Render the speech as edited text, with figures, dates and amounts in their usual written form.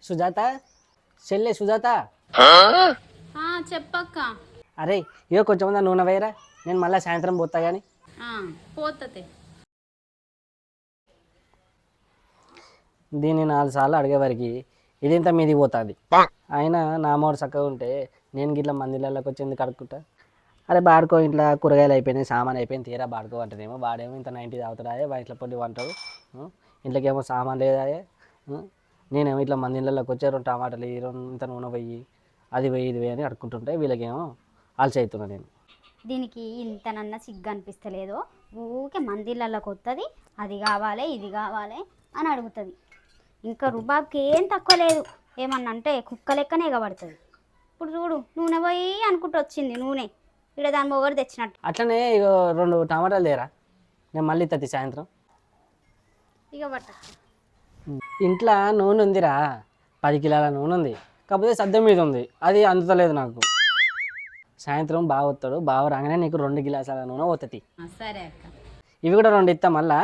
సుజాత చెల్లె సుజాత చెప్పక్క. అరే ఇగో కొంచెం నూనె వేయరా, నేను మళ్ళీ సాయంత్రం పోతా కానీ. పోతుంది. దీన్ని 4 సార్లు అడిగేవారికి ఇదింత మీది పోతుంది. అయినా నా మోడు చక్కగా ఉంటే నేను గిట్ల మందిళ్ళకి వచ్చి ఎందుకు అడుక్కుంటా. అరే బాడుకో, ఇంట్లో కూరగాయలు అయిపోయినాయి, సామాన్ అయిపోయింది, తీరా బాడుకో అంటేనేమో వాడేమో ఇంత 90 తాగుతాడే, ఇంట్లో పొద్దు వంటాడు, ఇంట్లోకేమో సామాన్ లేదాయే. నేనేమో ఇట్లా మందిళ్ళకి వచ్చే 2 టమాటాలు ఇంత నూనె పోయి అది పోయి ఇది పోయి అని అడుక్కుంటుంటే వీళ్ళకేమో ఆల్చి అవుతున్నా నేను. దీనికి ఇంతనన్నా సిగ్గు అనిపిస్తలేదో, ఊకే మందిళ్ళకి వస్తుంది, అది కావాలి ఇది కావాలి అని అడుగుతుంది. ఇంకా రుబాబ్కి ఏం తక్కువ లేదు, ఏమన్నా అంటే కుక్క లెక్కనే ఎగబడుతుంది. ఇప్పుడు చూడు నూనె పోయి అనుకుంటూ వచ్చింది నూనె, ఇక్కడ దాని మొగడు తెచ్చినట్టు. అట్లనే ఇక 2 టమాటాలు తేరా, నేను మళ్ళీ తత్తి సాయంత్రం. ఇక పట్ట ఇంట్లో నూనె ఉందిరా, 10 కిలోల నూనె ఉంది, కాకపోతే సద్దె మీద ఉంది, అది అందుతలేదు నాకు. సాయంత్రం బాగా వస్తాడు, బాగా రాగానే నీకు 2 గిలాసాల నూనె పోతుంది. సరే అక్క. ఇవి కూడా 2 ఇస్తా మళ్ళా.